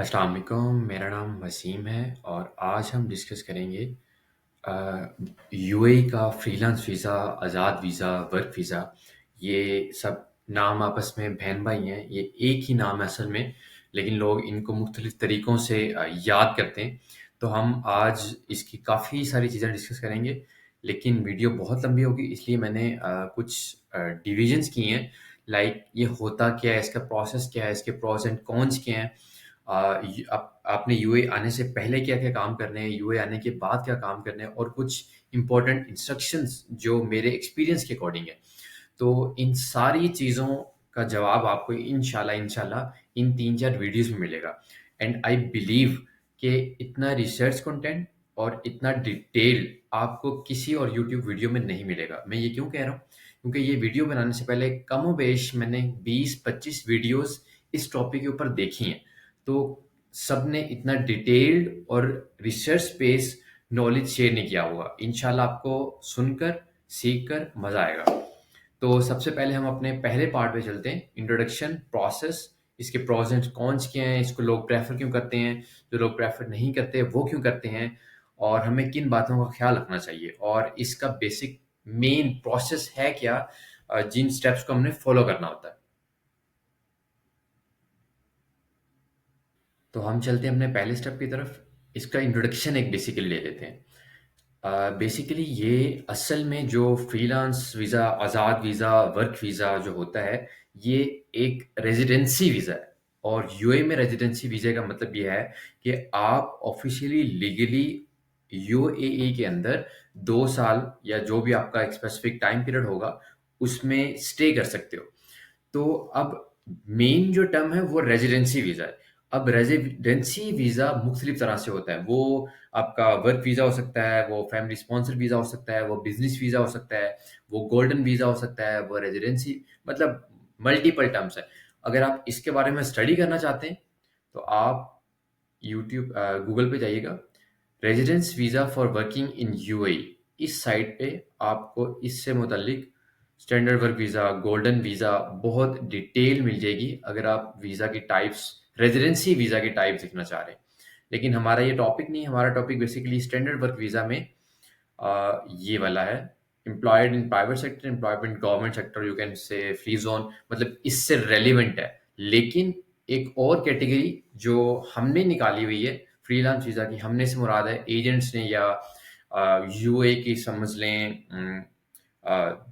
अस्सलाम वालेकुम, मेरा नाम वसीम है और आज हम डिस्कस करेंगे यूएई का फ्रीलांस वीज़ा, आज़ाद वीज़ा, वर्क वीज़ा। ये सब नाम आपस में बहन भाई हैं। ये एक ही नाम है असल में, लेकिन लोग इनको मुख्तलिफ तरीक़ों से याद करते हैं। तो हम आज इसकी काफ़ी सारी चीज़ें डिस्कस करेंगे, लेकिन वीडियो बहुत लंबी होगी, इसलिए मैंने कुछ डिविजन्स किए हैं। लाइक ये होता क्या है, इसका प्रोसेस क्या है, इसके प्रोस एंड कॉन्स क्या हैं। आपने यूएई आने से पहले क्या-क्या काम करने हैं, यूएई आने के बाद क्या काम करने हैं और कुछ इम्पोर्टेंट इंस्ट्रक्शंस जो मेरे एक्सपीरियंस के अकॉर्डिंग है। तो इन सारी चीज़ों का जवाब आपको इंशाल्लाह इन 3-4 वीडियोज़ में मिलेगा। एंड आई बिलीव कि इतना रिसर्च कंटेंट और इतना डिटेल आपको किसी और यूट्यूब वीडियो में नहीं मिलेगा। मैं ये क्यों कह रहा हूँ? क्योंकि ये वीडियो बनाने से पहले कमोबेश मैंने 20-25 वीडियोज़ इस टॉपिक के ऊपर देखी हैं। तो सबने इतना डिटेल्ड और रिसर्च बेस्ड नॉलेज शेयर नहीं किया होगा। इंशाल्लाह आपको सुनकर, सीखकर मज़ा आएगा। तो सबसे पहले हम अपने पहले पार्ट पे चलते हैं, इंट्रोडक्शन, प्रोसेस, इसके प्रोस एंड कॉन्स क्या हैं, इसको लोग प्रेफ़र क्यों करते हैं, जो लोग प्रेफ़र नहीं करते वो क्यों करते हैं और हमें किन बातों का ख़्याल रखना चाहिए और इसका बेसिक मेन प्रोसेस है क्या, जिन स्टेप्स को हमने फ़ॉलो करना होता है। तो हम चलते हैं अपने पहले स्टेप की तरफ। इसका इंट्रोडक्शन एक बेसिकली ले लेते हैं। बेसिकली ये असल में जो फ्रीलांस वीज़ा, आज़ाद वीज़ा, वर्क वीज़ा जो होता है, ये एक रेज़िडेंसी वीज़ा है और यूएई में रेज़िडेंसी वीज़ा का मतलब ये है कि आप ऑफ़िशियली लीगली यूएई के अंदर 2 साल या जो भी आपका एक स्पेसिफ़िक टाइम पीरियड होगा, उसमें स्टे कर सकते हो। तो अब मेन जो टर्म है वो रेज़िडेंसी वीज़ा है। अब रेज़िडेंसी वीज़ा मुख्तलिफ तरह से होता है। वो आपका वर्क वीज़ा हो सकता है, वो फैमिली स्पॉन्सर्ड वीज़ा हो सकता है, वो बिज़नेस वीज़ा हो सकता है, वो गोल्डन वीज़ा हो सकता है, वो रेज़िडेंसी मतलब मल्टीपल टर्म्स है। अगर आप इसके बारे में स्टडी करना चाहते हैं, तो आप गूगल पे जाइएगा, residence visa for working in UAE. इस साइट पे आपको इससे मुतल्लिक standard work visa, golden visa बहुत डिटेल मिल जाएगी अगर आप वीज़ा की टाइप्स, रेज़िडेंसी वीज़ा की टाइप्स देखना चाह रहे हैं। लेकिन हमारा ये टॉपिक नहीं है, हमारा topic basically standard work visa में ये वाला है, employed in private sector, employed in government sector, you can say free zone, मतलब इससे रेलेवेंट है। लेकिन एक और कैटेगरी जो हमने निकाली हुई है फ्रीलांस वीज़ा की, हमने से मुराद है एजेंट्स ने या यूए की समझ लें, अ,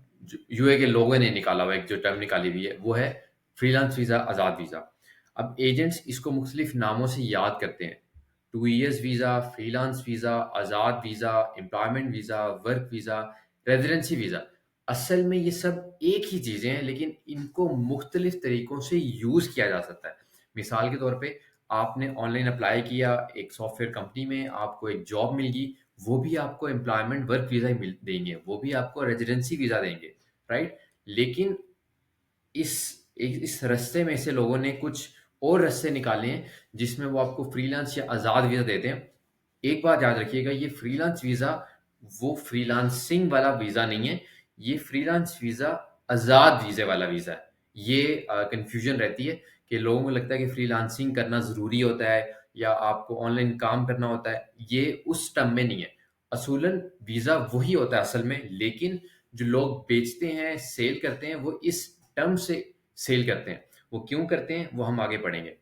यूए के लोगों ने निकाला हुआ एक जो टर्म निकाली हुई है वो है फ्रीलांस वीज़ा, आज़ाद वीज़ा। अब एजेंट्स इसको मुख्तलिफ नामों से याद करते हैं, 2 ईयर्स वीज़ा, फ्रीलांस वीज़ा, आज़ाद visa, employment visa, work visa, residency visa. असल में ये सब एक ही चीज़ें हैं, लेकिन इनको मुख्तलिफ तरीकों से यूज़ किया जा सकता है। मिसाल के तौर पे आपने ऑनलाइन अप्लाई किया एक सॉफ्टवेयर कंपनी में, आपको एक जॉब मिल गई, वो भी आपको एम्प्लॉयमेंट वर्क वीज़ा ही मिल देंगे, वो भी आपको रेजिडेंसी वीज़ा देंगे, राइट? लेकिन इस इस रास्ते में से लोगों ने कुछ और रास्ते निकाले हैं, जिसमें वो आपको फ्रीलांस या आज़ाद वीज़ा देते हैं। एक बात याद रखिएगा, ये फ्रीलांस वीज़ा वो फ्रीलांसिंग वाला वीज़ा नहीं है, ये फ्रीलांस वीज़ा आज़ाद वीज़े वाला वीज़ा है। ये कन्फ्यूज़न रहती है कि लोगों को लगता है कि फ्रीलांसिंग करना ज़रूरी होता है या आपको ऑनलाइन काम करना होता है, ये उस टर्म में नहीं है। असूलन वीज़ा वही होता है असल में, लेकिन जो लोग बेचते हैं, सेल करते हैं, वो इस टर्म से सेल करते हैं। वो क्यों करते हैं, वो हम आगे पढ़ेंगे।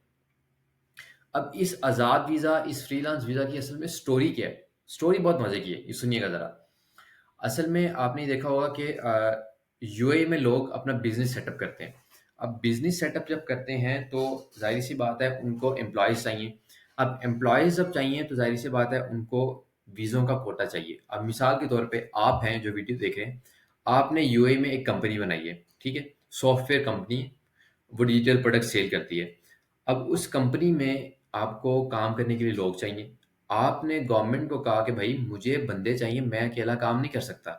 अब इस आज़ाद वीज़ा, इस फ्रीलांस वीज़ा की असल में स्टोरी क्या है? स्टोरी बहुत मज़े की है, ये सुनिएगा ज़रा। असल में आपने देखा होगा कि यूएई में लोग अपना बिज़नेस सेटअप करते हैं। अब बिज़नेस सेटअप जब करते हैं, तो ज़ाहिर-सी बात है उनको एम्प्लॉइज़ चाहिए। अब एम्प्लॉइज़ जब चाहिए, तो ज़ाहिर-सी बात है उनको वीज़ों का कोटा चाहिए। अब मिसाल के तौर पे आप हैं जो वीडियो देख रहे हैं, आपने यूएई में एक कंपनी बनाई है, ठीक है? सॉफ्टवेयर कंपनी, वो डिजिटल प्रोडक्ट सेल करती है। अब उस कंपनी में आपको काम करने के लिए लोग चाहिए। आपने गवर्नमेंट को कहा कि भई मुझे बंदे चाहिए, मैं अकेला काम नहीं कर सकता।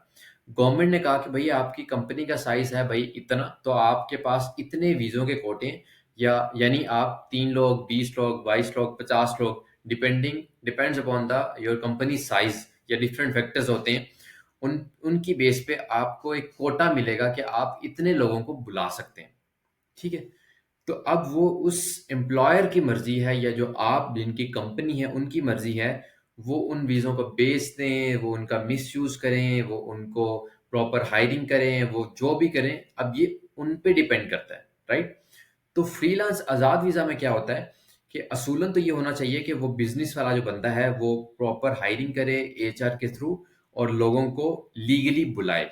गवर्नमेंट ने कहा कि भई आपकी कंपनी का साइज़ है भई इतना, तो आपके पास इतने वीज़ों के कोटे हैं, या यानी आप 3 लोग, 20 लोग, 22 लोग, 50 लोग, depends upon the your company size, या डिफरेंट फैक्टर्स होते हैं। उनकी बेस पे आपको एक कोटा मिलेगा कि आप इतने लोगों को बुला सकते हैं, ठीक है? तो अब वो उस एम्प्लॉयर की मर्जी है या जो आप जिनकी कंपनी है उनकी मर्जी है, वो उन वीज़ों को बेच दें, वो उनका मिसयूज़ करें, वो उनको प्रॉपर हायरिंग करें, वो जो भी करें, अब ये उन पे डिपेंड करता है, राइट? तो फ्रीलांस आज़ाद वीज़ा में क्या होता है कि असूलन तो ये होना चाहिए कि वो बिज़नेस वाला जो बंदा है वो प्रॉपर हायरिंग करे एचआर के थ्रू और लोगों को लीगली बुलाए।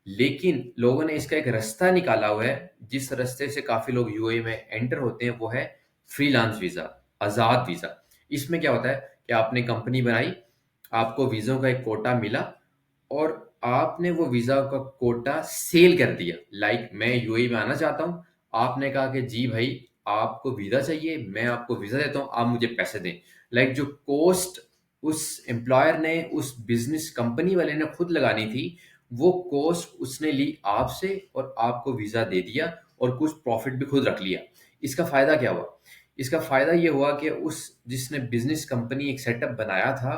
लेकिन लोगों ने इसका एक रास्ता निकाला हुआ है, जिस रास्ते से काफ़ी लोग यूएई में एंटर होते हैं, वो है फ्रीलांस वीज़ा, आज़ाद वीज़ा। इसमें क्या होता है कि आपने कंपनी बनाई, आपको वीज़ों का एक कोटा मिला और आपने वो वीज़ा का कोटा सेल कर दिया। लाइक मैं यूएई में आना चाहता हूँ, आपने कहा कि जी भाई आपको वीज़ा चाहिए, मैं आपको वीज़ा देता हूँ, आप मुझे पैसे दें। लाइक जो कॉस्ट उस एम्प्लॉयर ने, उस बिज़नेस कंपनी वाले ने खुद लगानी थी, वो कॉस्ट उसने ली आपसे और आपको वीज़ा दे दिया और कुछ प्रॉफ़िट भी खुद रख लिया। इसका फ़ायदा क्या हुआ? इसका फ़ायदा ये हुआ कि उस जिसने बिज़नेस कंपनी एक सेटअप बनाया था,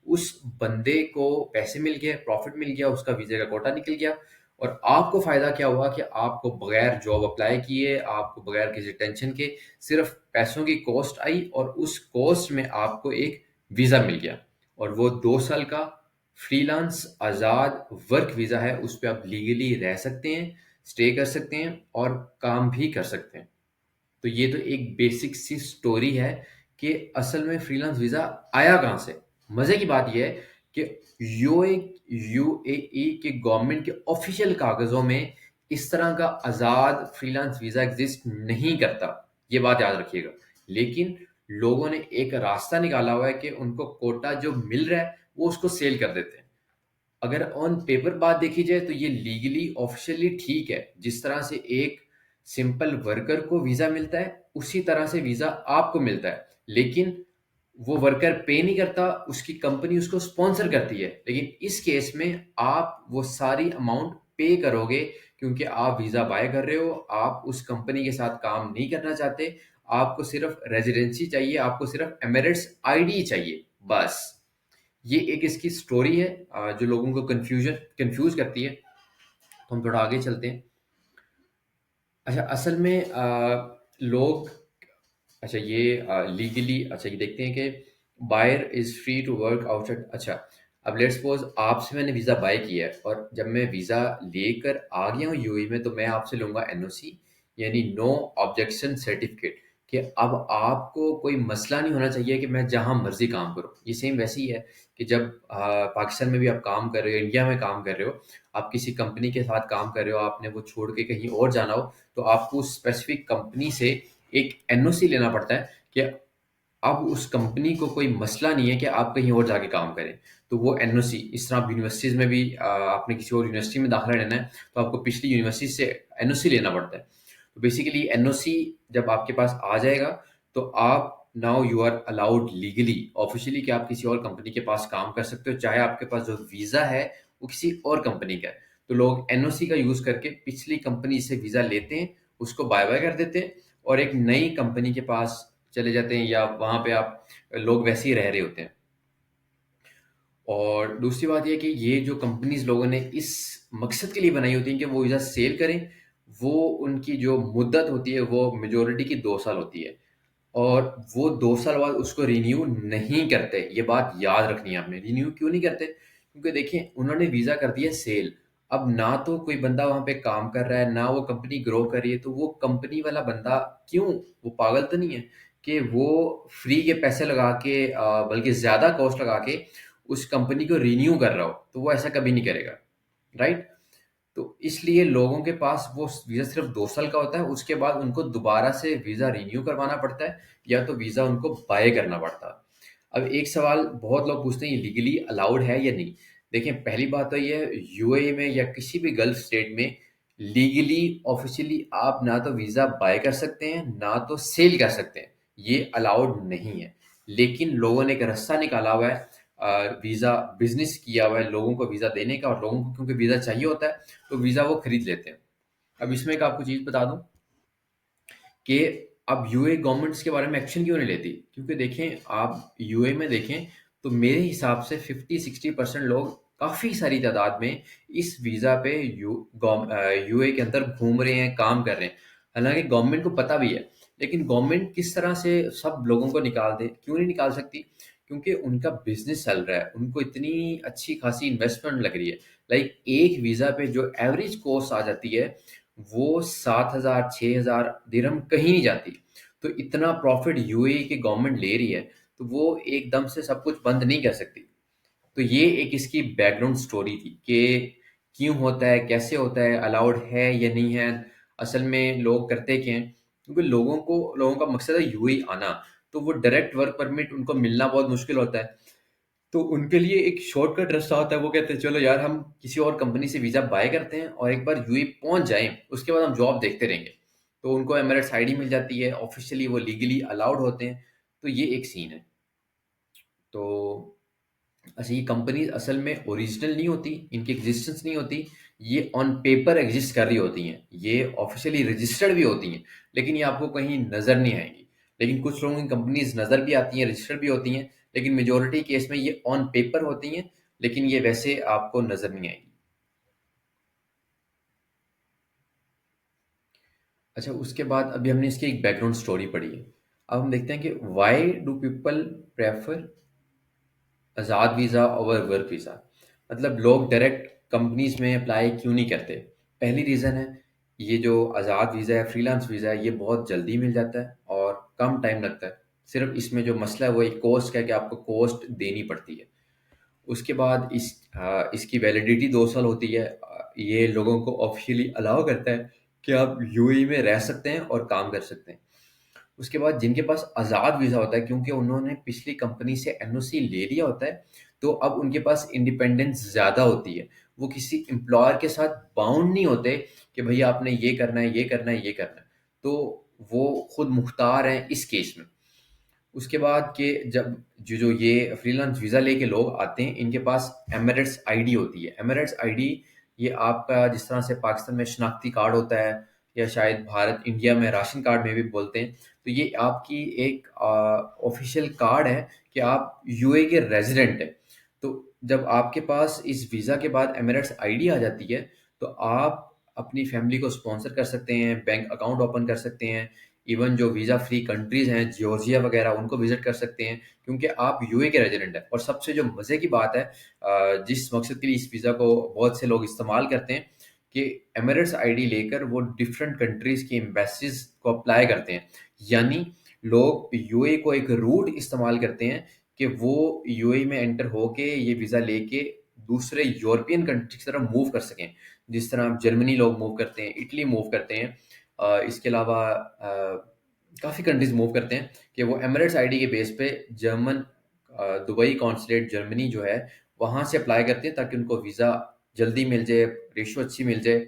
उस बंदे को पैसे मिल गए, प्रॉफ़िट मिल गया, उसका वीज़े का कोटा निकल गया और आपको फ़ायदा क्या हुआ कि आपको बगैर जॉब अप्लाई किए, आपको बगैर किसी टेंशन के सिर्फ़ पैसों की कॉस्ट आई और उस कॉस्ट में आपको एक वीज़ा मिल गया और वो 2 साल का फ्रीलांस आज़ाद वर्क वीज़ा है, उस पे आप लीगली रह सकते हैं, स्टे कर सकते हैं और काम भी कर सकते हैं। तो ये तो एक बेसिक सी स्टोरी है कि असल में फ्रीलांस वीज़ा आया कहाँ से। मज़े की बात ये है कि यूएई के गवर्नमेंट के ऑफिशियल कागज़ों में इस तरह का आज़ाद फ्रीलांस वीज़ा एग्ज़िस्ट नहीं करता, ये बात याद रखिएगा। लेकिन लोगों ने एक रास्ता निकाला हुआ है कि उनको कोटा जो मिल रहा है, वो उसको सेल कर देते हैं। अगर ऑन पेपर बात देखी जाए तो ये लीगली ऑफिशियली ठीक है। जिस तरह से एक सिंपल वर्कर को वीज़ा मिलता है, उसी तरह से वीज़ा आपको मिलता है। लेकिन वो वर्कर पे नहीं करता, उसकी कंपनी उसको स्पॉन्सर करती है। लेकिन इस केस में आप वो सारी अमाउंट पे करोगे क्योंकि आप वीज़ा बाय कर रहे हो, आप उस कंपनी के साथ काम नहीं करना चाहते, आपको सिर्फ रेज़िडेंसी चाहिए, आपको सिर्फ एमिरेट्स आईडी चाहिए, बस। ये एक इसकी स्टोरी है जो लोगों को कंफ्यूज करती है। तो हम थोड़ा आगे चलते हैं। अच्छा, असल में लोग, अच्छा ये लीगली, अच्छा ये देखते हैं कि buyer is free to work outside. अच्छा, अब लेट्स सपोज आपसे मैंने वीज़ा बाय किया है और जब मैं वीज़ा लेकर आ गया हूँ यूएई में, तो मैं आपसे लूँगा एनओसी, यानी नो ऑब्जेक्शन सर्टिफिकेट, कि अब आपको कोई मसला नहीं होना चाहिए कि मैं जहाँ मर्जी काम करूँ। ये सेम वैसे ही है कि जब पाकिस्तान में भी आप काम कर रहे हो, इंडिया में काम कर रहे हो, आप किसी कंपनी के साथ काम कर रहे हो, आपने वो छोड़ के कहीं और जाना हो, तो आपको स्पेसिफिक कंपनी से एक एनओसी लेना पड़ता है कि अब उस कंपनी को कोई मसला नहीं है कि आप कहीं और जाके काम करें। तो वो एनओसी, इस तरह आप यूनिवर्सिटीज़ में भी आपने किसी और यूनिवर्सिटी में दाखिला लेना है, तो आपको पिछली यूनिवर्सिटी से एनओसी लेना पड़ता है। तो बेसिकली एनओसी जब आपके पास आ जाएगा, तो आप now you are allowed legally, officially, कि आप किसी और कंपनी के पास काम कर सकते हो, चाहे आपके पास जो वीज़ा है वो किसी और कंपनी का है। तो लोग एनओसी का यूज़ करके पिछली कंपनी से वीज़ा लेते हैं, उसको बाय-बाय कर देते हैं और एक नई कंपनी के पास चले जाते हैं, या वहाँ पे आप लोग वैसे ही रह रहे होते हैं। और दूसरी बात ये है कि ये जो कंपनीज़ लोगों ने इस मकसद के लिए बनाई होती हैं कि वो वीज़ा सेल करें, वो उनकी जो मुद्दत होती है वो मेजॉरिटी की 2 साल होती है और वो 2 साल बाद उसको रिन्यू नहीं करते। ये बात याद रखनी है आपने। रिन्यू क्यों नहीं करते? क्योंकि देखिए उन्होंने वीज़ा कर दिया सेल। अब ना तो कोई बंदा वहाँ पे काम कर रहा है, ना वो कंपनी ग्रो कर रही है, तो वो कंपनी वाला बंदा क्यों? वो पागल तो नहीं है कि वो फ्री के पैसे लगा के बल्कि ज़्यादा कॉस्ट लगा के उस कंपनी को रिन्यू कर रहा हो, तो वो ऐसा कभी नहीं करेगा, राइट? तो इसलिए लोगों के पास वो वीज़ा सिर्फ 2 साल का होता है, उसके बाद उनको दोबारा से वीज़ा रिन्यू करवाना पड़ता है या तो वीज़ा उनको बाय करना पड़ता है। अब एक सवाल बहुत लोग पूछते हैं, ये लीगली अलाउड है या नहीं? देखिए, पहली बात तो ये है, यूएई में या किसी भी गल्फ स्टेट में लीगली ऑफ़िशियली आप ना तो वीज़ा बाय कर सकते हैं, ना तो सेल कर सकते हैं। ये अलाउड नहीं है। लेकिन लोगों ने एक रास्ता निकाला हुआ है, वीज़ा बिज़नेस किया हुआ है लोगों को वीज़ा देने का, और लोगों को क्योंकि वीज़ा चाहिए होता है, तो वीज़ा वो खरीद लेते हैं। अब इसमें एक आपको चीज़ बता दूँ कि अब यूएई गवर्नमेंट इसके बारे में एक्शन क्यों नहीं लेती? क्योंकि देखें, आप यूएई में देखें तो मेरे हिसाब से 50-60% लोग काफ़ी सारी तादाद में इस वीज़ा पे यूएई के अंदर घूम रहे हैं, काम कर रहे हैं। हालाँकि गवर्नमेंट को पता भी है लेकिन गवर्नमेंट किस तरह से सब लोगों को निकाल दे, क्यों नहीं निकाल सकती? क्योंकि उनका बिजनेस चल रहा है, उनको इतनी अच्छी खासी इन्वेस्टमेंट लग रही है। लाइक एक वीज़ा पे जो एवरेज कॉस्ट आ जाती है वो 7,000 6,000 दिरहम कहीं नहीं जाती। तो इतना प्रॉफिट यूएई की गवर्नमेंट ले रही है, तो वो एकदम से सब कुछ बंद नहीं कर सकती। तो ये एक इसकी बैकग्राउंड स्टोरी थी कि क्यों होता है, कैसे होता है, अलाउड है या नहीं है, असल में लोग करते क्या हैं? क्योंकि लोगों का मकसद है यूएई आना, तो वो डायरेक्ट वर्क परमिट उनको मिलना बहुत मुश्किल होता है। तो उनके लिए एक शॉर्टकट रास्ता होता है, वो कहते हैं चलो यार हम किसी और कंपनी से वीज़ा बाय करते हैं और एक बार यूएई पहुंच जाएं, उसके बाद हम जॉब देखते रहेंगे। तो उनको एमरेट्स आईडी मिल जाती है, ऑफिशियली वो लीगली अलाउड होते हैं। तो ये एक सीन है। तो अच्छा, ये कंपनीज असल में ओरिजिनल नहीं होती, इनकी एग्जिस्टेंस नहीं होती। ये ऑन पेपर एग्जिस्ट कर रही होती हैं, ये ऑफिशियली रजिस्टर्ड भी होती हैं, लेकिन ये आपको कहीं नज़र नहीं आएंगी। लेकिन कुछ लोगों की कंपनीज नज़र भी आती हैं, रजिस्टर्ड भी होती हैं, लेकिन मेजोरिटी केस में ये ऑन पेपर होती हैं, लेकिन ये वैसे आपको नज़र नहीं आएंगी। अच्छा, उसके बाद अभी हमने इसकी एक बैकग्राउंड स्टोरी पढ़ी है। अब हम देखते हैं कि why do people prefer Azad visa over work visa. मतलब लोग डायरेक्ट कंपनीज में अप्लाई क्यों नहीं करते? पहली रीज़न है, ये जो आज़ाद वीज़ा है, फ्रीलांस वीज़ा है, ये बहुत जल्दी मिल जाता है और कम टाइम लगता है। सिर्फ इसमें जो मसला है वो एक कॉस्ट का है कि आपको कॉस्ट देनी पड़ती है। उसके बाद इसकी वैलिडिटी 2 साल होती है। ये लोगों को ऑफिशियली अलाउ करता है कि आप यूएई में रह सकते हैं और काम कर सकते हैं। उसके बाद जिनके पास आज़ाद वीज़ा होता है, क्योंकि उन्होंने पिछली कंपनी से एनओसी ले लिया होता है, तो अब उनके पास इंडिपेंडेंस ज़्यादा होती है। वो किसी एम्प्लॉयर के साथ बाउंड नहीं होते कि भैया आपने ये करना है, ये करना है, ये करना है। तो वो खुद मुख्तार हैं इस केस में। उसके बाद के जब जो जो ये फ्रीलांस वीज़ा लेके लोग आते हैं, इनके पास एमिरेट्स आईडी होती है। एमिरेट्स आईडी ये आपका जिस तरह से पाकिस्तान में शनाख्ती कार्ड होता है, या शायद भारत इंडिया में राशन कार्ड में भी बोलते हैं, तो ये आपकी एक ऑफिशियल कार्ड है कि आप यूएई के रेजिडेंट हैं। तो जब आपके पास इस वीज़ा के बाद एमिरेट्स आईडी आ जाती है, तो आप अपनी फैमिली को स्पॉन्सर कर सकते हैं, बैंक अकाउंट ओपन कर सकते हैं। इवन जो वीज़ा फ्री कंट्रीज़ हैं, जॉर्जिया वगैरह, उनको विज़िट कर सकते हैं, क्योंकि आप यूएई के रेजिडेंट हैं। और सबसे जो मज़े की बात है, जिस मकसद के लिए इस वीज़ा को बहुत से लोग इस्तेमाल करते हैं, कि एमिरेट्स आईडी लेकर वो डिफरेंट कंट्रीज़ की एम्बेसीज को अप्लाई करते हैं। यानी लोग यूएई को एक रूट इस्तेमाल करते हैं कि वो यूएई में एंटर होके ये वीज़ा लेके दूसरे यूरोपियन कंट्री की तरफ मूव कर सकें। जिस तरह आप जर्मनी लोग मूव करते हैं, इटली मूव करते हैं, इसके अलावा काफ़ी कंट्रीज मूव करते हैं कि वो एमिरेट्स आईडी के बेस पे जर्मन दुबई कॉन्सुलेट जर्मनी जो है वहाँ से अप्लाई करते हैं, ताकि उनको वीज़ा जल्दी मिल जाए, रेशो अच्छी मिल जाए।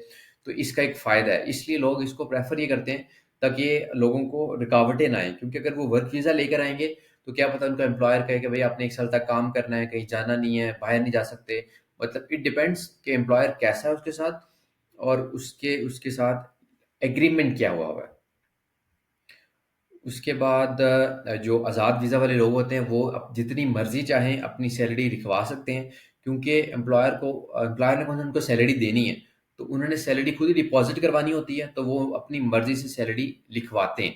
तो इसका एक फ़ायदा है, इसलिए लोग इसको प्रेफर ये करते हैं, ताकि ये लोगों को रुकावटें ना आए। क्योंकि अगर वो वर्क वीज़ा लेकर आएंगे, तो क्या पता उनका एम्प्लॉयर कहे कि भाई आपने 1 साल तक काम करना है, कहीं जाना नहीं है, बाहर नहीं जा सकते। मतलब इट डिपेंड्स कि एम्प्लॉयर कैसा है उसके साथ, और उसके उसके साथ एग्रीमेंट क्या हुआ हुआ है। उसके बाद जो आज़ाद वीज़ा वाले लोग होते हैं, वो अब जितनी मर्ज़ी चाहें अपनी सैलरी लिखवा सकते हैं, क्योंकि एम्प्लॉयर ने कौन सा उनको सैलरी देनी है, तो उन्होंने सैलरी खुद ही डिपॉज़िट करवानी होती है, तो वो अपनी मर्ज़ी से सैलरी लिखवाते हैं।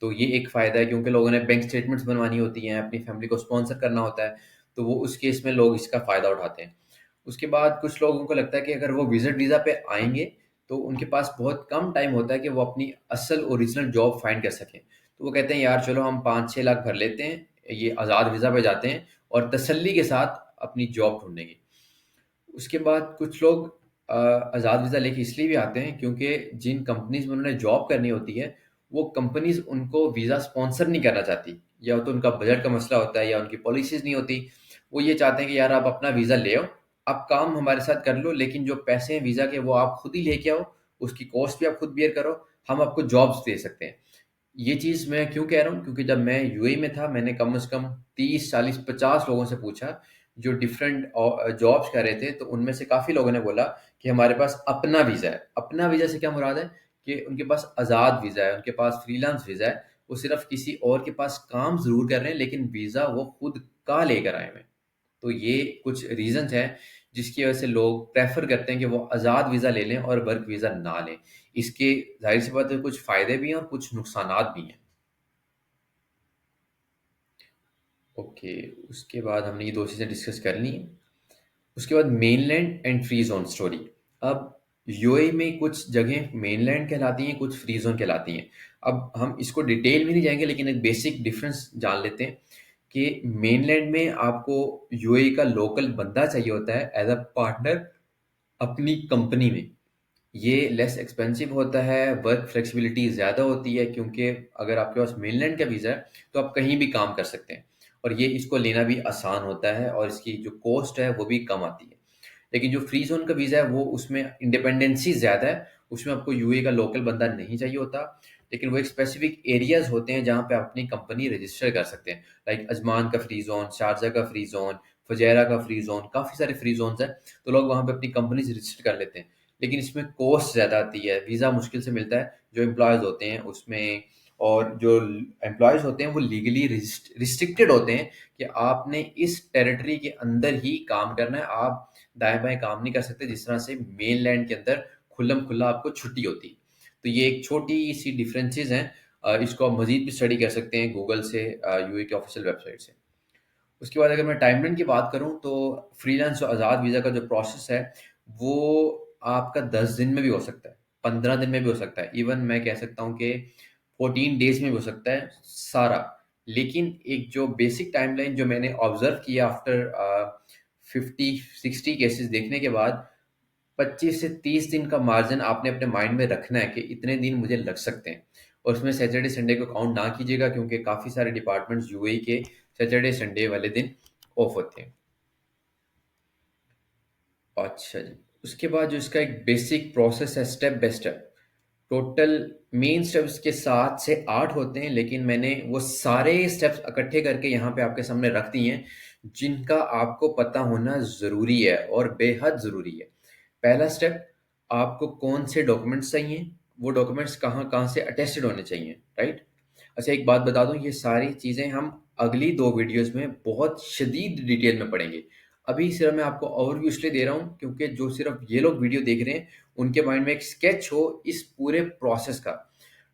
तो ये एक फ़ायदा है, क्योंकि लोगों ने बैंक स्टेटमेंट्स बनवानी होती हैं, अपनी फैमिली को स्पॉन्सर करना होता है, तो वो उस केस में लोग इसका फ़ायदा उठाते हैं। उसके बाद कुछ लोगों को लगता है कि अगर वो विज़िट वीज़ा पे आएँगे, तो उनके पास बहुत कम टाइम होता है कि वो अपनी असल ओरिजिनल जॉब फाइंड कर सकें। तो वो कहते हैं यार चलो हम 5-6 लाख भर लेते हैं, ये आज़ाद वीज़ा पे जाते हैं और तसल्ली के साथ अपनी जॉब ढूँढेंगे। उसके बाद कुछ लोग आज़ाद वीज़ा लेके इसलिए भी आते हैं, क्योंकि जिन कंपनीज़ में उन्होंने जॉब करनी होती है, वो कंपनीज़ उनको वीज़ा स्पॉन्सर नहीं करना चाहती। या तो उनका बजट का मसला होता है, या उनकी पॉलिसीज़ नहीं होती। वो ये चाहते हैं कि यार आप अपना वीज़ा ले आओ, आप काम हमारे साथ कर लो, लेकिन जो पैसे हैं वीज़ा के वो आप खुद ही लेके आओ, उसकी कॉस्ट भी आप खुद बियर करो, हम आपको जॉब्स दे सकते हैं। ये चीज़ मैं क्यों कह रहा हूँ? क्योंकि जब मैं यूएई में था, मैंने कम से कम 30, 40, 50 लोगों से पूछा, जो डिफरेंट जॉब्स कर रहे थे, तो उनमें से काफ़ी लोगों ने बोला कि हमारे पास अपना वीज़ा है। अपना वीज़ा से क्या मुराद है? कि उनके पास आज़ाद वीज़ा है, उनके पास फ्रीलांस वीज़ा है, वो सिर्फ़ किसी और के पास काम ज़रूर कर रहे हैं, लेकिन वीज़ा वो खुद का लेकर आए हुए हैं। तो ये कुछ रीज़न्स हैं जिसकी वजह से लोग प्रेफ़र करते हैं कि वो आज़ाद वीज़ा ले लें और वर्क वीज़ा ना लें। इसके ज़ाहिर सी बात है कुछ फ़ायदे भी हैं और कुछ नुकसानात भी हैं। ओके, उसके बाद हमने ये 2 चीज़ें डिस्कस कर ली हैं। उसके बाद mainland and free zone story. अब यूएई में कुछ जगहें मेनलैंड कहलाती हैं, कुछ फ्री ज़ोन कहलाती हैं। अब हम इसको डिटेल में नहीं जाएँगे लेकिन एक बेसिक डिफ़रेंस जान लेते हैं कि मेनलैंड में आपको यूएई का लोकल बंदा चाहिए होता है एज़ अ पार्टनर अपनी कंपनी में। ये लेस एक्सपेंसिव होता है, वर्क फ्लेक्सिबिलिटी ज़्यादा होती है क्योंकि अगर आपके पास मेनलैंड का वीज़ा है, तो आप कहीं भी काम कर सकते हैं और ये इसको लेना भी आसान होता है और इसकी जो कॉस्ट है, वो भी कम आती है। लेकिन जो फ्री ज़ोन का वीज़ा है, वो उसमें इंडिपेंडेंसी ज़्यादा है, उसमें आपको यूएई का लोकल बंदा नहीं चाहिए होता, लेकिन वो एक स्पेसिफिक एरियाज़ होते हैं, जहाँ पे आप अपनी कंपनी रजिस्टर कर सकते हैं। लाइक अजमान का फ्री ज़ोन, शारजा का फ्री ज़ोन, फुजैरा का फ्री ज़ोन, काफ़ी सारे फ्री ज़ोन्स हैं, तो लोग वहाँ पे अपनी कंपनीज़ रजिस्टर कर लेते हैं। लेकिन इसमें कॉस्ट ज़्यादा आती है, वीज़ा मुश्किल से मिलता है, जो एम्प्लॉयज़ होते हैं उसमें और जो एम्प्लॉयज़ होते हैं वो लीगली रिस्ट्रिक्टेड होते हैं कि आपने इस टेरिटरी के अंदर ही काम करना है, आप दाएँ-बाएँ काम नहीं कर सकते, जिस तरह से मेनलैंड के अंदर खुल्लम-खुल्ला आपको छुट्टी होती है। तो ये एक छोटी-सी डिफरेंसेस हैं। इसको आप मज़ीद भी स्टडी कर सकते हैं गूगल से, यूएई की ऑफ़िशियल वेबसाइट से। उसके बाद अगर मैं टाइमलाइन की बात करूँ तो फ्रीलांस और आज़ाद वीज़ा का जो प्रोसेस है, वो आपका 10 दिन में भी हो सकता है, 15 दिन में भी हो सकता है। इवन मैं कह सकता हूँ कि 14 डेज़ में भी हो सकता है सारा। लेकिन एक जो बेसिक टाइमलाइन जो मैंने ऑब्ज़र्व किया आफ्टर 50-60 केसेज़ देखने के बाद, 25 से 30 दिन का मार्जिन आपने अपने माइंड में रखना है कि इतने दिन मुझे लग सकते हैं। और उसमें सैटरडे संडे को काउंट ना कीजिएगा क्योंकि काफ़ी सारे डिपार्टमेंट्स यूएई के सैटरडे संडे वाले दिन ऑफ होते हैं। अच्छा जी। उसके बाद जो इसका एक बेसिक प्रोसेस है step by step, total main steps के 7 से 8 होते हैं, लेकिन मैंने वो सारे स्टेप्स इकट्ठे करके यहाँ पे आपके सामने रख दिए हैं, जिनका आपको पता होना ज़रूरी है और बेहद ज़रूरी है। पहला स्टेप, आपको कौन से डॉक्यूमेंट्स चाहिए, वो डॉक्यूमेंट्स कहाँ-कहाँ से अटेस्टेड होने चाहिए, राइट? अच्छा, एक बात बता दूँ, ये सारी चीज़ें हम अगली 2 वीडियोज़ में बहुत शदीद डिटेल में पढ़ेंगे। अभी सिर्फ मैं आपको ओवरव्यू इसलिए दे रहा हूँ क्योंकि जो सिर्फ ये लोग वीडियो देख रहे हैं, उनके माइंड में एक स्केच हो इस पूरे प्रोसेस का।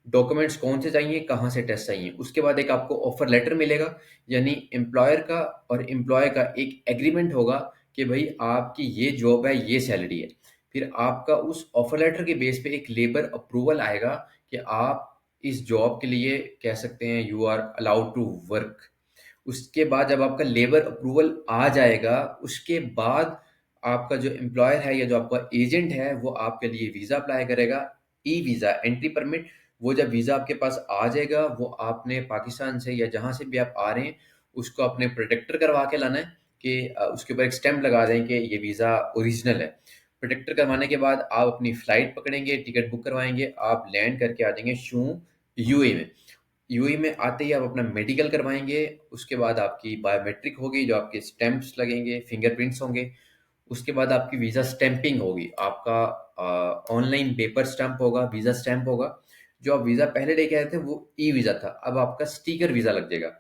डॉक्यूमेंट्स कौन से चाहिए, कहाँ से टेस्ट चाहिए। उसके बाद एक आपको ऑफर लेटर मिलेगा, यानी एम्प्लॉयर का और एम्प्लॉय का एक एग्रीमेंट होगा कि भई आपकी ये जॉब है, ये सैलरी है। फिर आपका उस ऑफर लेटर के बेस पे एक लेबर अप्रूवल आएगा कि आप इस जॉब के लिए कह सकते हैं you are allowed to work. उसके बाद जब आपका लेबर अप्रूवल आ जाएगा, उसके बाद आपका जो एम्प्लॉयर है या जो आपका एजेंट है, वो आपके लिए वीज़ा अप्लाई करेगा, ई-वीज़ा, एंट्री परमिट। वो जब वीज़ा आपके पास आ जाएगा, वो आपने पाकिस्तान से या जहाँ से भी आप आ रहे हैं, उसको अपने प्रोटेक्टर करवा के लाना है कि उसके ऊपर एक स्टैम्प लगा दें कि ये वीज़ा ओरिजिनल है। प्रोटेक्टर करवाने के बाद आप अपनी फ़्लाइट पकड़ेंगे, टिकट बुक करवाएँगे, आप लैंड करके आ जाएँगे यूएई में। यूएई में आते ही आप अपना मेडिकल करवाएँगे, उसके बाद आपकी बायोमेट्रिक होगी, जो आपके स्टैंप्स लगेंगे, फिंगरप्रिंट्स होंगे। उसके बाद आपकी वीज़ा स्टैंपिंग होगी, आपका ऑनलाइन पेपर स्टैंप होगा, वीज़ा स्टैंप होगा। जो आप वीज़ा पहले लेके आए थे, वो ई-वीज़ा था, अब आपका स्टिकर वीज़ा लग जाएगा।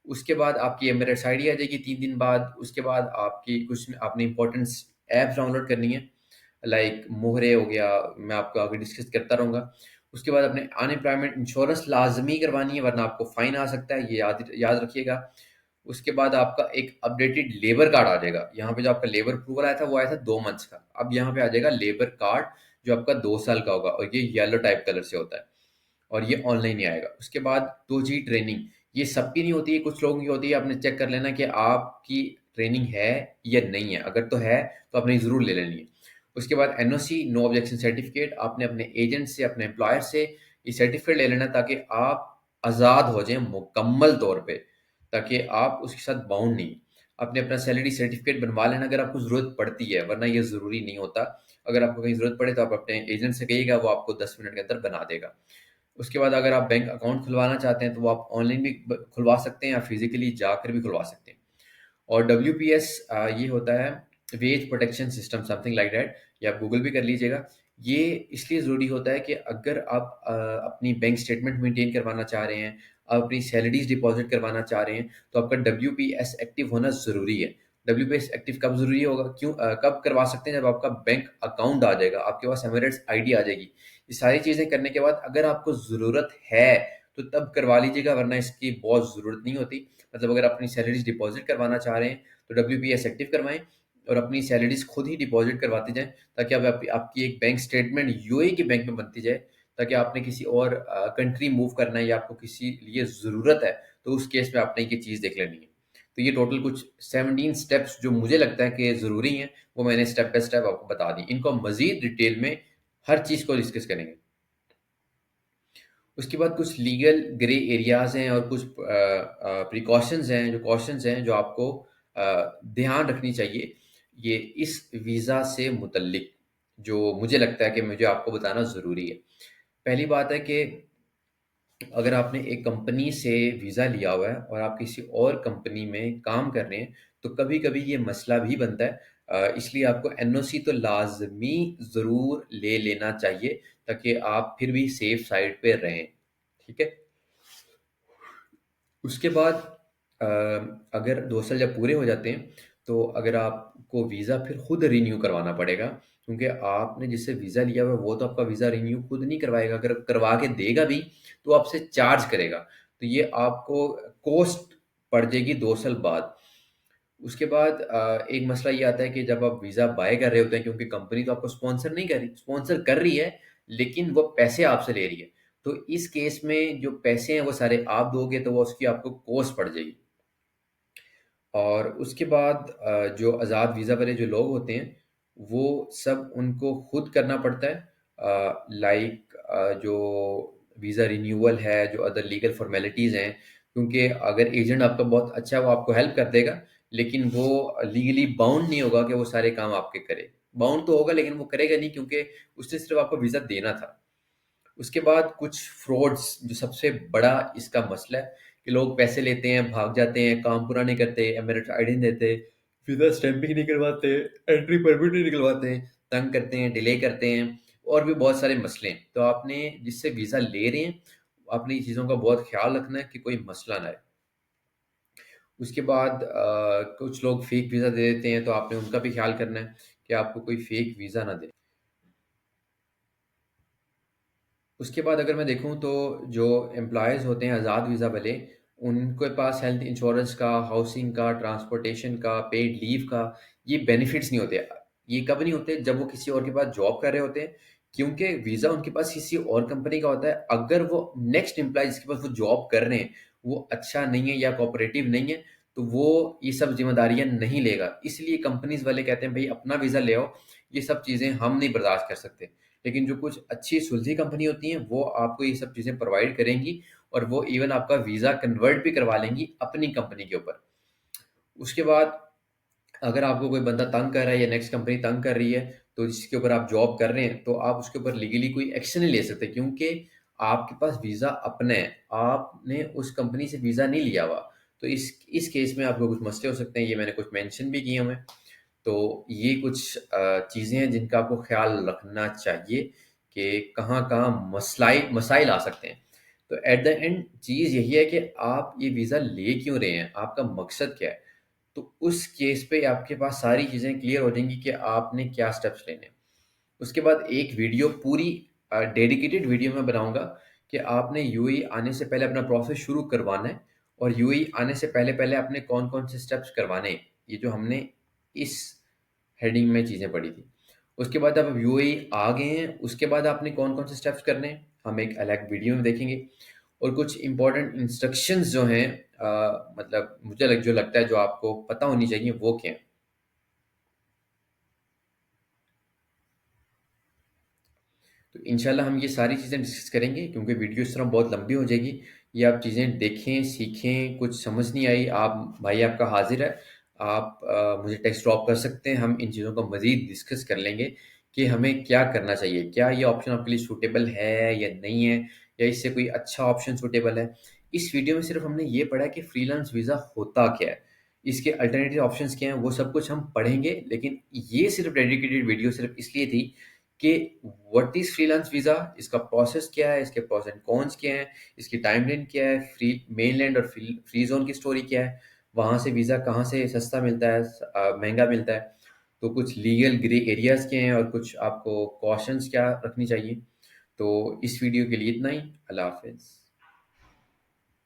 उसके बाद आपकी एमिरेट्स आईडी आ जाएगी 3 दिन बाद। उसके बाद आपकी कुछ आपने इम्पोर्टेंट्स ऐप्स डाउनलोड करनी है, लाइक मोहरे हो गया, मैं आपको आगे डिस्कस करता रहूँगा। उसके बाद अपने अनएम्प्लॉयमेंट इंश्योरेंस लाज़मी करवानी है, वरना आपको फ़ाइन आ सकता है, ये याद याद रखिएगा। उसके बाद आपका एक अपडेटेड लेबर कार्ड आ जाएगा। यहाँ पे जो आपका लेबर अप्रूवल आया था, वो आया था 2 मंथ्स का। अब यहाँ पे आ जाएगा लेबर कार्ड, जो आपका 2 साल का होगा और ये येलो टाइप कलर से होता है और ये ऑनलाइन ही आएगा। उसके बाद 2G ट्रेनिंग, ये सबकी नहीं होती है, कुछ लोगों की होती है। आपने चेक कर लेना कि आपकी ट्रेनिंग है या नहीं है। अगर तो है, तो आपने ज़रूर ले लेनी है। उसके बाद एनओसी, नो ऑब्जेक्शन सर्टिफिकेट, आपने अपने एजेंट से, अपने एम्प्लॉयर से ये सर्टिफिकेट ले लेना ताकि आप आज़ाद हो जाएँ मुकम्मल तौर पे, ताकि आप उसके साथ बाउंड नहीं। आपने अपना सैलरी सर्टिफिकेट बनवा लेना अगर आपको ज़रूरत पड़ती है, वरना ये ज़रूरी नहीं होता। अगर आपको कहीं ज़रूरत पड़े तो आप अपने एजेंट से कहिएगा, वो आपको 10 मिनट के अंदर बना देगा। उसके बाद अगर आप बैंक अकाउंट खुलवाना चाहते हैं, तो वो आप ऑनलाइन भी खुलवा सकते हैं या फिजिकली जाकर भी खुलवा सकते हैं। और डब्ल्यूपीएस ये होता है wage protection system, something like that, या आप गूगल भी कर लीजिएगा। ये इसलिए ज़रूरी होता है कि अगर आप अपनी बैंक स्टेटमेंट मेंटेन करवाना चाह रहे हैं, आप अपनी सैलरीज डिपॉजिट करवाना चाह रहे हैं, तो आपका डब्ल्यूपीएस एक्टिव होना ज़रूरी है। WPS एक्टिव कब ज़रूरी होगा, क्यों कब करवा सकते हैं, जब आपका बैंक अकाउंट आ जाएगा, आपके पास एमिरेट्स आईडी आ जाएगी। ये सारी चीज़ें करने के बाद अगर आपको ज़रूरत है तो तब करवा लीजिएगा, वरना इसकी बहुत ज़रूरत नहीं होती। मतलब अगर अपनी सैलरीज डिपॉजिट करवाना चाह रहे हैं तो WPS एक्टिव करवाएं और अपनी सैलरीज खुद ही डिपॉजिट करवाती जाएं, ताकि आपकी एक बैंक स्टेटमेंट यूएई के बैंक में बनती जाए, ताकि आपने किसी और कंट्री मूव करना है या आपको किसी लिए ज़रूरत है तो उस केस में आपने ये चीज़ देख लेनी है। तो ये टोटल कुछ 17 स्टेप्स जो मुझे लगता है कि ज़रूरी हैं, वो मैंने स्टेप बाय स्टेप आपको बता दी। इनको हम मज़ीद डिटेल में हर चीज़ को डिस्कस करेंगे। उसके बाद कुछ लीगल ग्रे एरियाज़ हैं और कुछ प्रिकॉशंस हैं, जो कॉशंस हैं, जो आपको ध्यान रखनी चाहिए ये इस वीज़ा से मुतल्लिक, जो मुझे लगता है कि मुझे आपको बताना ज़रूरी है। पहली बात है कि अगर आपने एक कंपनी से वीज़ा लिया हुआ है और आप किसी और कंपनी में काम कर रहे हैं, तो कभी-कभी ये मसला भी बनता है। इसलिए आपको एनओसी तो लाज़मी ज़रूर ले लेना चाहिए, ताकि आप फिर भी सेफ साइड पे रहें, ठीक है? उसके बाद अ, अगर 2 साल जब पूरे हो जाते हैं, तो अगर आपको वीज़ा फिर खुद रिन्यू करवाना पड़ेगा, क्योंकि आपने जिससे वीज़ा लिया हुआ है, वो तो आपका वीज़ा रिन्यू खुद नहीं करवाएगा। अगर करवा के देगा भी, तो आपसे चार्ज करेगा। तो ये आपको कॉस्ट पड़ जाएगी 2 साल बाद। उसके बाद एक मसला ये आता है कि जब आप वीज़ा बाय कर रहे होते हैं, क्योंकि कंपनी तो आपको स्पॉन्सर नहीं कर रही, स्पॉन्सर कर रही है, लेकिन वो पैसे आपसे ले रही है। तो इस केस में जो पैसे हैं वो सारे आप दोगे, तो वो उसकी आपको कॉस्ट पड़ जाएगी। और उसके बाद जो आज़ाद वीज़ा वाले जो लोग होते हैं, वो सब उनको खुद करना पड़ता है। लाइक जो वीज़ा रिन्यूअल है, जो अदर लीगल फॉर्मेलिटीज़ हैं, क्योंकि अगर एजेंट आपका बहुत अच्छा है, वो आपको हेल्प कर देगा, लेकिन वो लीगली बाउंड नहीं होगा कि वो सारे काम आपके करे। बाउंड तो होगा, लेकिन वो करेगा नहीं, क्योंकि उसने सिर्फ़ आपको वीज़ा देना था। उसके बाद कुछ फ्रॉड्स, जो सबसे बड़ा इसका मसला है कि लोग पैसे लेते हैं, भाग जाते हैं, काम पूरा नहीं करते, एमिरेट्स आईडी नहीं देते, वीज़ा स्टैंपिंग नहीं करवाते, एंट्री परमिट नहीं निकलवाते, तंग करते हैं, डिले करते हैं, और भी बहुत सारे मसले हैं। तो आपने जिससे वीज़ा ले रहे हैं, आपने ये चीज़ों का बहुत ख्याल रखना है कि कोई मसला ना आए। उसके बाद कुछ लोग फेक वीज़ा दे देते हैं, तो आपने उनका भी ख्याल करना है कि आपको कोई फेक वीज़ा ना दे। उसके बाद अगर मैं देखूँ तो जो एम्प्लॉयज़ होते हैं आज़ाद वीज़ा वाले, उनके पास हेल्थ इंश्योरेंस का, हाउसिंग का, ट्रांसपोर्टेशन का, पेड लीव का, ये बेनिफिट्स नहीं होते। ये कब नहीं होते? जब वो किसी और के पास जॉब कर रहे होते हैं, क्योंकि वीज़ा उनके पास किसी और कंपनी का होता है। अगर वो नेक्स्ट एम्प्लॉय जिसके पास वो जॉब कर रहे हैं, वो अच्छा नहीं है या कोऑपरेटिव नहीं है, तो वो ये सब ज़िम्मेदारियाँ नहीं लेगा। इसलिए कंपनीज़ वाले कहते हैं, भई अपना वीज़ा ले आओ, ये सब चीज़ें हम नहीं बर्दाश्त कर सकते। लेकिन जो कुछ अच्छी सुलझी कंपनी होती हैं, वो आपको ये सब चीज़ें प्रोवाइड करेंगी, और वो इवन आपका वीज़ा कन्वर्ट भी करवा लेंगी अपनी कंपनी के ऊपर। उसके बाद अगर आपको कोई बंदा तंग कर रहा है या नेक्स्ट कंपनी तंग कर रही है, तो जिसके ऊपर आप जॉब कर रहे हैं, तो आप उसके ऊपर लीगली कोई एक्शन नहीं ले सकते, क्योंकि आपके पास वीज़ा अपना है, आपने उस कंपनी से वीज़ा नहीं लिया हुआ। तो इस केस में आपको कुछ मसले हो सकते हैं, ये मैंने कुछ मेंशन भी किए हुए हैं। तो ये कुछ चीज़ें हैं जिनका आपको ख़्याल रखना चाहिए कि कहाँ-कहाँ मसाइल आ सकते हैं। तो एट द एंड चीज़ यही है कि आप ये वीज़ा ले क्यों रहे हैं? आपका मकसद क्या है? तो उस केस पे आपके पास सारी चीज़ें क्लियर हो जाएँगी कि आपने क्या स्टेप्स लेने हैं। उसके बाद एक वीडियो पूरी डेडिकेटेड वीडियो मैं बनाऊँगा कि आपने यूएई आने से पहले अपना प्रोसेस शुरू करवाना है, और यूएई आने से पहले-पहले आपने कौन-कौन से स्टेप्स करवाने हैं। ये जो हमने इस हेडिंग में चीज़ें पढ़ी थी। उसके बाद अब यूएई आ गए हैं, उसके बाद आपने कौन-कौन से स्टेप्स करने हैं, हम एक अलग वीडियो में देखेंगे। और कुछ इम्पोर्टेंट इंस्ट्रक्शंस जो हैं, मतलब मुझे जो लगता है जो आपको पता होनी चाहिए, वो क्या है। तो इंशाल्लाह हम ये सारी चीज़ें डिस्कस करेंगे, क्योंकि वीडियो इस तरह बहुत लंबी हो जाएगी। ये आप चीज़ें देखें, सीखें, कुछ समझ नहीं आई, आप भाई आपका हाज़िर है। आप मुझे टेक्स्ट ड्रॉप कर सकते हैं, हम इन चीज़ों को मज़ीद डिस्कस कर लेंगे कि हमें क्या करना चाहिए। क्या ये ऑप्शन आपके लिए सूटेबल है या नहीं है, या इससे कोई अच्छा ऑप्शन सूटेबल है। इस वीडियो में सिर्फ़ हमने ये पढ़ा कि फ्रीलांस वीज़ा होता क्या है, इसके अल्टरनेटिव ऑप्शंस क्या हैं, वो सब कुछ हम पढ़ेंगे। लेकिन ये सिर्फ़ डेडिकेटेड वीडियो सिर्फ़ इसलिए थी कि व्हाट इज़ फ्रीलांस वीज़ा, इसका प्रोसेस क्या है, इसके प्रोस एंड कॉन्स क्या हैं, इसकी टाइमलाइन क्या है, फ्री मेनलैंड और फ्री ज़ोन की स्टोरी क्या है, वहाँ से वीज़ा कहाँ से सस्ता मिलता है, महँगा मिलता है, तो कुछ लीगल ग्रे एरियाज़ क्या हैं और कुछ आपको कॉशंस क्या रखनी चाहिए। तो इस वीडियो के लिए इतना ही। अल्लाह हाफ़िज़।